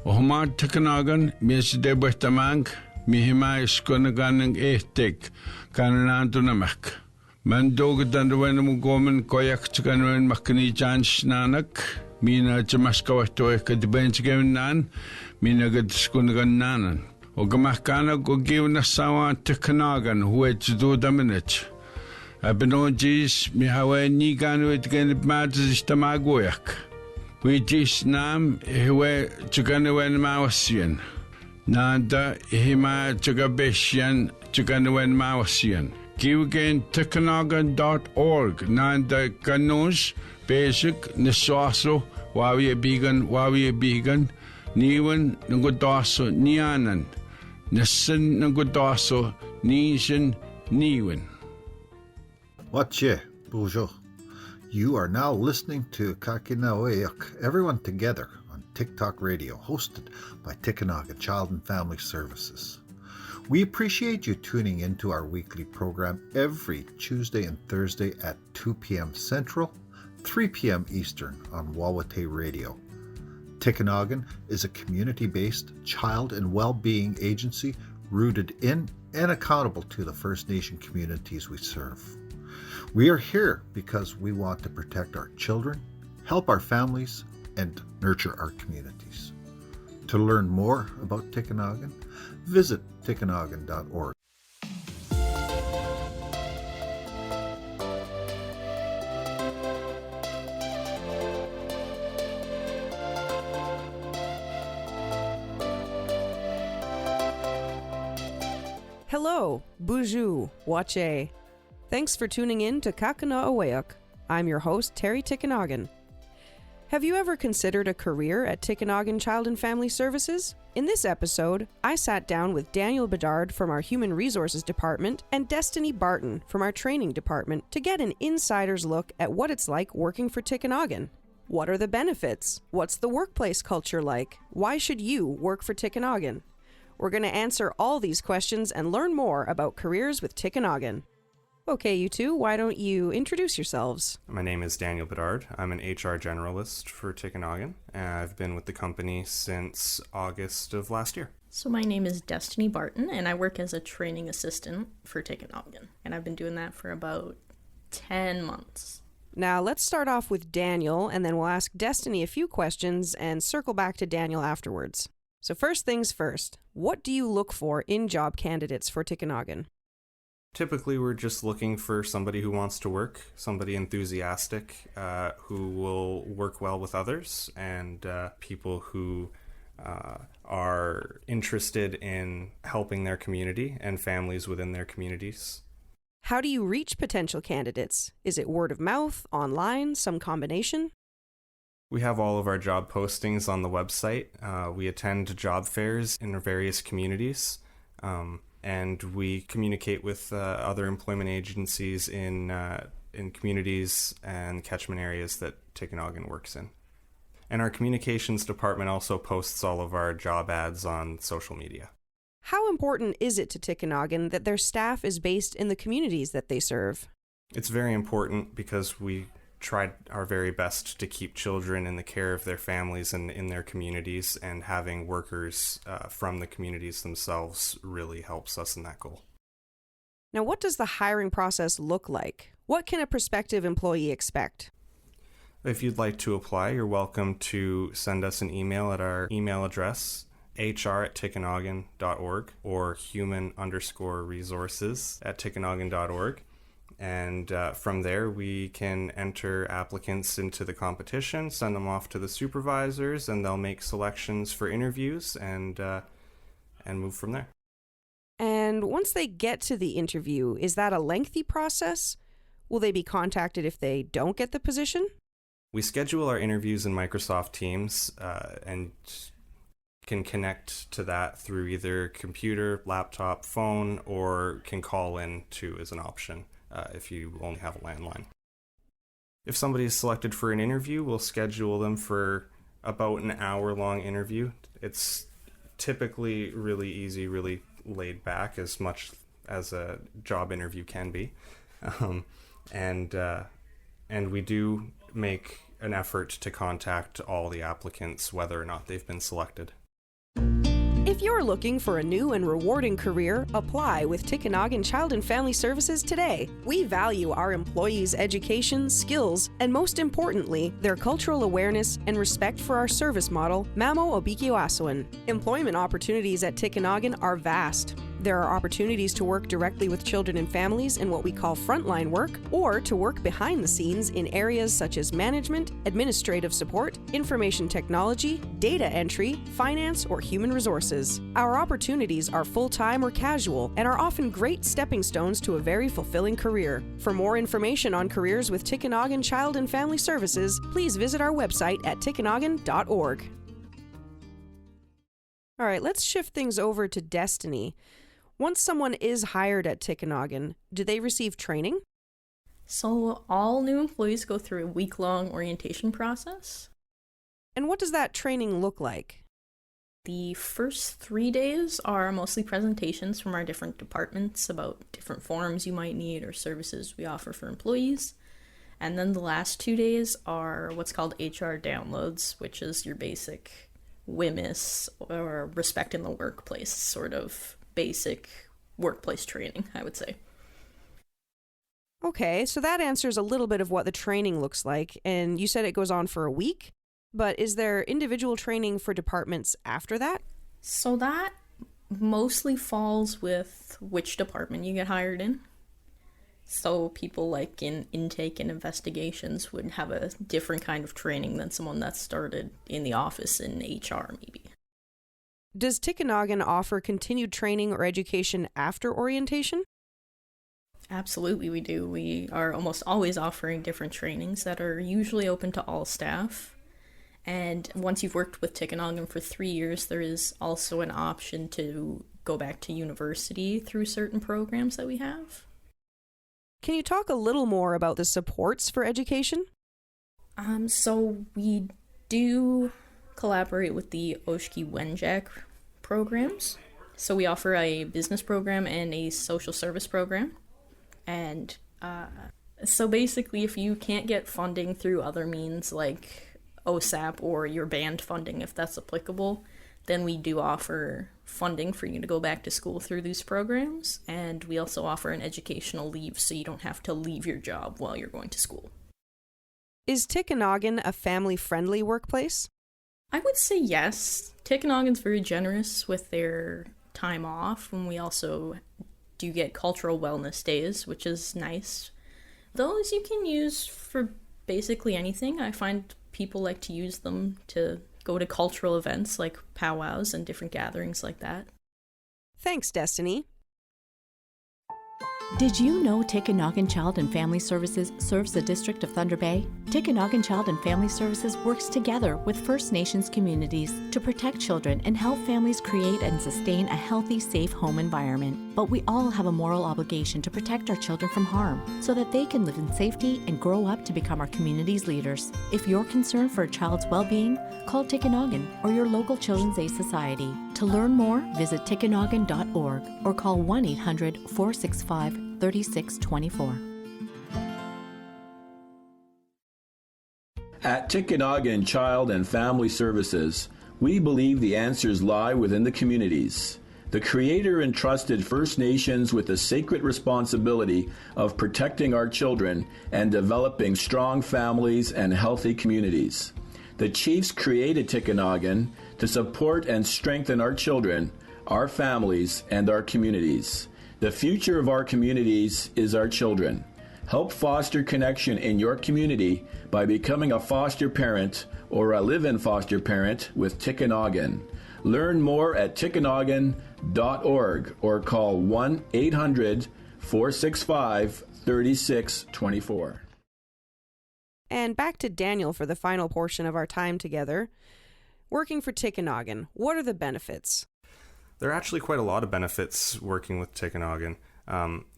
وهما Tikinagan ميسدي بحتمانك مهما يسكنغان إهتك كان نانتونمك من دوغ دندوين مقومن كويك تكنوين مكني جانش نانك مينا جمسكا وحتوه كدبينش جمنان مينا قد سكنغان نانن وقمح كانك وقيونا ساوان Tikinagan هو جدودا منك أبنوجيس مهوين نيغانو يتغن بمادز اجتماعويك ويجيس نام هو تغنوين ماوسيان نادا هما تغبشيان تغنوين ماوسيان كيوغين Tikinagan.org نادا كنوش بيسك نسواسو واوية بيغن نيون نغداسو نيانن نسن نغداسو نيشن نيون. Whatche, bonjour. You are now listening to Kahkenuh Aweyuk, Everyone Together on TikTok Radio, hosted by Tikinagan Child and Family Services. We appreciate you tuning into our weekly program every Tuesday and Thursday at 2 p.m. Central, 3 p.m. Eastern on Wawate Radio. Tikinagan is a community-based child and well-being agency rooted in and accountable to the First Nation communities we serve. We are here because we want to protect our children, help our families, and nurture our communities. To learn more about Tikinagan, visit tikinagan.org. Hello, bonjour, wache. Thanks for tuning in to Kahkenuh Aweyuk. I'm your host, Terry Tikinagan. Have you ever considered a career at Tikinagan Child and Family Services? In this episode, I sat down with Daniel Bedard from our Human Resources Department and Destiny Barton from our Training Department to get an insider's look at what it's like working for Tikinagan. What are the benefits? What's the workplace culture like? Why should you work for Tikinagan? We're going to answer all these questions and learn more about careers with Tikinagan. Okay, you two, why don't you introduce yourselves? My name is Daniel Bedard. I'm an HR generalist for Tikinagan. I've been with the company since August of last year. So my name is Destiny Barton, and I work as a training assistant for Tikinagan. And I've been doing that for about 10 months. Now, let's start off with Daniel, and then we'll ask Destiny a few questions and circle back to Daniel afterwards. So first things first, what do you look for in job candidates for Tikinagan? Typically, we're just looking for somebody who wants to work, somebody enthusiastic, who will work well with others, and people who are interested in helping their community and families within their communities. How do you reach potential candidates? Is it word of mouth, online, some combination? We have all of our job postings on the website. We attend job fairs in various communities. And we communicate with other employment agencies in communities and catchment areas that Tikinagan works in. And our communications department also posts all of our job ads on social media. How important is it to Tikinagan that their staff is based in the communities that they serve? It's very important because we tried our very best to keep children in the care of their families and in their communities, and having workers from the communities themselves really helps us in that goal. Now, what does the hiring process look like? What can a prospective employee expect? If you'd like to apply, you're welcome to send us an email at our email address, hr@tikinagan.org or human_resources@tikinagan.org. And from there, we can enter applicants into the competition, send them off to the supervisors, and they'll make selections for interviews and move from there. And once they get to the interview, is that a lengthy process? Will they be contacted if they don't get the position? We schedule our interviews in Microsoft Teams and can connect to that through either computer, laptop, phone, or can call in too as an option. If you only have a landline. If somebody is selected for an interview, we'll schedule them for about an hour-long interview. It's typically really easy, really laid back, as much as a job interview can be. And we do make an effort to contact all the applicants, whether or not they've been selected. If you're looking for a new and rewarding career, apply with Tikinagan Child and Family Services today. We value our employees' education, skills, and most importantly, their cultural awareness and respect for our service model, Mamo Obikiwasawan. Employment opportunities at Tikinagan are vast. There are opportunities to work directly with children and families in what we call frontline work, or to work behind the scenes in areas such as management, administrative support, information technology, data entry, finance, or human resources. Our opportunities are full-time or casual and are often great stepping stones to a very fulfilling career. For more information on careers with Tikinagan Child and Family Services, please visit our website at tikinagan.org. All right, let's shift things over to Destiny. Once someone is hired at Tikinagan, do they receive training? So all new employees go through a week-long orientation process. And what does that training look like? The first 3 days are mostly presentations from our different departments about different forms you might need or services we offer for employees. And then the last 2 days are what's called HR downloads, which is your basic WMIS or respect in the workplace sort of basic workplace training, I would say. Okay, so that answers a little bit of what the training looks like, and you said it goes on for a week, but is there individual training for departments after that? So that mostly falls with which department you get hired in. So people like in intake and investigations would have a different kind of training than someone that started in the office in HR maybe. Does Tikinagan offer continued training or education after orientation? Absolutely, we do. We are almost always offering different trainings that are usually open to all staff. And once you've worked with Tikinagan for 3 years, there is also an option to go back to university through certain programs that we have. Can you talk a little more about the supports for education? So we do collaborate with the Oshki Wenjack programs. So we offer a business program and a social service program. And so basically, if you can't get funding through other means like OSAP or your band funding, if that's applicable, then we do offer funding for you to go back to school through these programs. And we also offer an educational leave so you don't have to leave your job while you're going to school. Is Tikinagan a family-friendly workplace? I would say yes. Tikinagan's very generous with their time off, and we also do get cultural wellness days, which is nice. Those you can use for basically anything. I find people like to use them to go to cultural events like powwows and different gatherings like that. Thanks, Destiny. Did you know Tikinagan Child and Family Services serves the District of Thunder Bay? Tikinagan Child and Family Services works together with First Nations communities to protect children and help families create and sustain a healthy, safe home environment. But we all have a moral obligation to protect our children from harm so that they can live in safety and grow up to become our community's leaders. If you're concerned for a child's well-being, call Tikinagan or your local Children's Aid Society. To learn more, visit tikinagan.org or call 1-800-465-3624. At Tikinagan Child and Family Services, we believe the answers lie within the communities. The Creator entrusted First Nations with the sacred responsibility of protecting our children and developing strong families and healthy communities. The Chiefs created Tikinagan to support and strengthen our children, our families, and our communities. The future of our communities is our children. Help foster connection in your community by becoming a foster parent or a live-in foster parent with Tikinagan. Learn more at tikinagan.org or call 1-800-465-3624. And back to Daniel for the final portion of our time together. Working for Tikinagan, what are the benefits? There are actually quite a lot of benefits working with Tikinagan.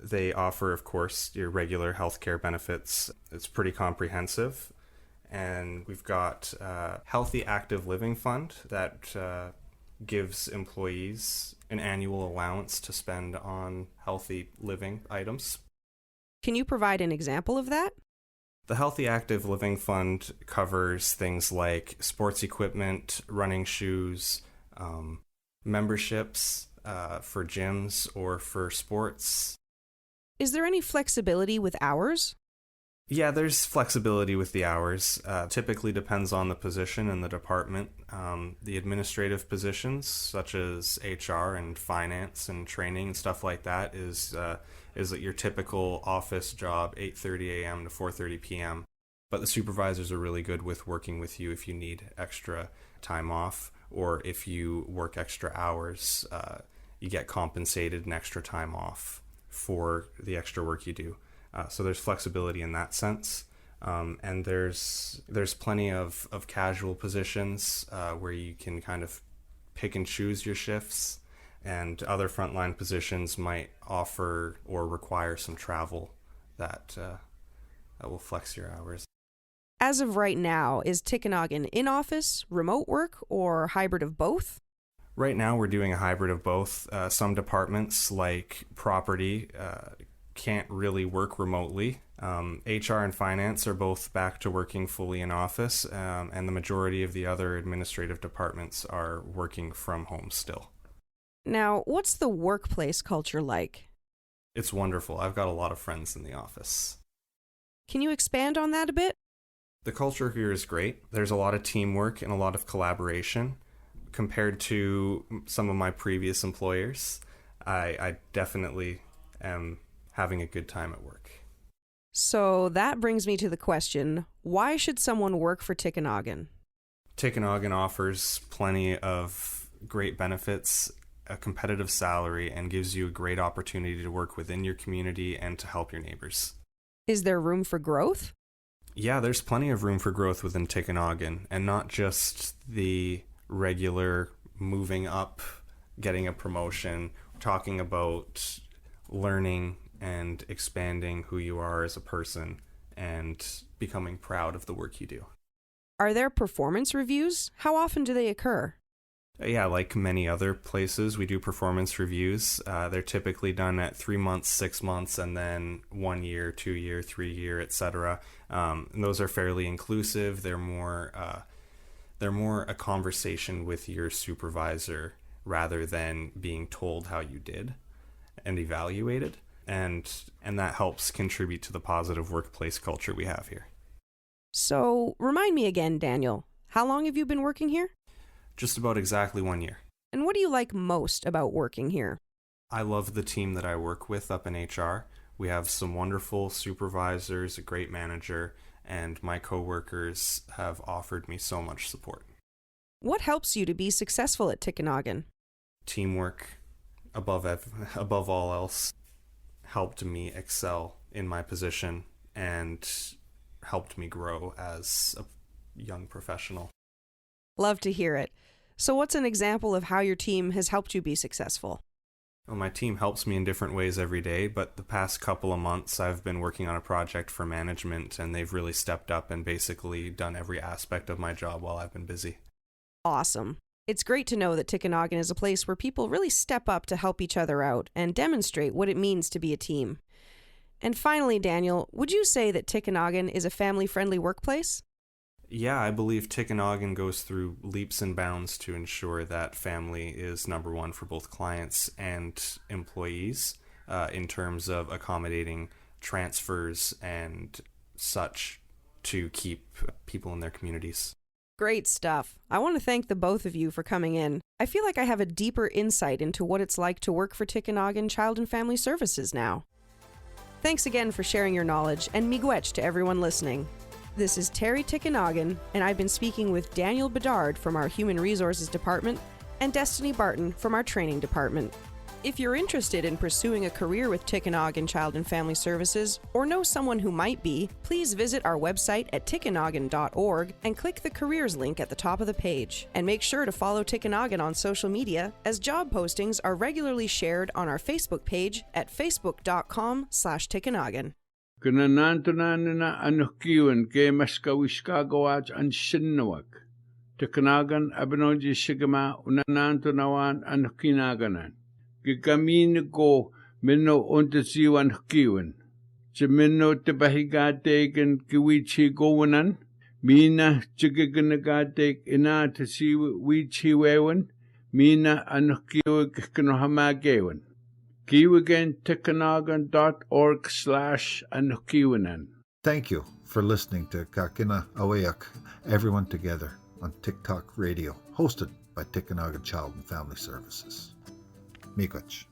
They offer, of course, your regular healthcare benefits. It's pretty comprehensive. And we've got a Healthy Active Living Fund that gives employees an annual allowance to spend on healthy living items. Can you provide an example of that? The Healthy Active Living Fund covers things like sports equipment, running shoes, memberships for gyms or for sports. Is there any flexibility with hours? Yeah, there's flexibility with the hours. Typically depends on the position and the department. The administrative positions, such as HR and finance and training and stuff like that, is your typical office job, 8:30 a.m. to 4:30 p.m. But the supervisors are really good with working with you if you need extra time off, or if you work extra hours, you get compensated an extra time off for the extra work you do. So there's flexibility in that sense. And there's plenty of casual positions where you can kind of pick and choose your shifts, and other frontline positions might offer or require some travel that will flex your hours. As of right now, is Tikinagan in-office, remote work, or hybrid of both? Right now we're doing a hybrid of both. Some departments, like property, can't really work remotely. HR and finance are both back to working fully in office, and the majority of the other administrative departments are working from home still. Now, what's the workplace culture like? It's wonderful. I've got a lot of friends in the office. Can you expand on that a bit? The culture here is great. There's a lot of teamwork and a lot of collaboration. Compared to some of my previous employers, I definitely am having a good time at work. So that brings me to the question, why should someone work for Tikinagan? Tikinagan offers plenty of great benefits, a competitive salary, and gives you a great opportunity to work within your community and to help your neighbors. Is there room for growth? Yeah, there's plenty of room for growth within Tikinagan, and not just the regular moving up, getting a promotion. We're talking about learning and expanding who you are as a person and becoming proud of the work you do. Are there performance reviews? How often do they occur? Yeah, like many other places, we do performance reviews. They're typically done at 3 months, 6 months, and then 1 year, 2 year, 3 year, etc. And those are fairly inclusive. They're more a conversation with your supervisor rather than being told how you did and evaluated. And that helps contribute to the positive workplace culture we have here. So, remind me again, Daniel, how long have you been working here? Just about exactly 1 year. And what do you like most about working here? I love the team that I work with up in HR. We have some wonderful supervisors, a great manager, and my coworkers have offered me so much support. What helps you to be successful at Tikinagan? Teamwork, above all else, helped me excel in my position and helped me grow as a young professional. Love to hear it. So what's an example of how your team has helped you be successful? Well, my team helps me in different ways every day, but the past couple of months I've been working on a project for management, and they've really stepped up and basically done every aspect of my job while I've been busy. Awesome. It's great to know that Tikinagan is a place where people really step up to help each other out and demonstrate what it means to be a team. And finally, Daniel, would you say that Tikinagan is a family-friendly workplace? Yeah, I believe Tikinagan goes through leaps and bounds to ensure that family is number one for both clients and employees in terms of accommodating transfers and such to keep people in their communities. Great stuff. I want to thank the both of you for coming in. I feel like I have a deeper insight into what it's like to work for Tikinagan Child and Family Services now. Thanks again for sharing your knowledge, and miigwech to everyone listening. This is Terry Tikinagan, and I've been speaking with Daniel Bedard from our Human Resources Department and Destiny Barton from our Training Department. If you're interested in pursuing a career with Tikinagan Child and Family Services, or know someone who might be, please visit our website at tikinagan.org and click the careers link at the top of the page. And make sure to follow Tikinagan on social media, as job postings are regularly shared on our Facebook page at facebook.com/Tikinagan. Kananantunanina anukiwan ke maskawishkagawaj an sinnawak. Tikinagan abinoji sigama unanantunawan anukinaganan. Gikamini ko minno ontasiwan kiwan. Sa minno tabahigategan kiwichi gowanan. Mina chigaganagatek ina tasi wichi wewan. Mina anukiwag kahkenuh. Kiwagan tikinagan.org/anukiwanan. Thank you for listening to Kahkenuh Aweyuk, Everyone Together on TikTok Radio, hosted by Tikinagan Child and Family Services. Miigwech.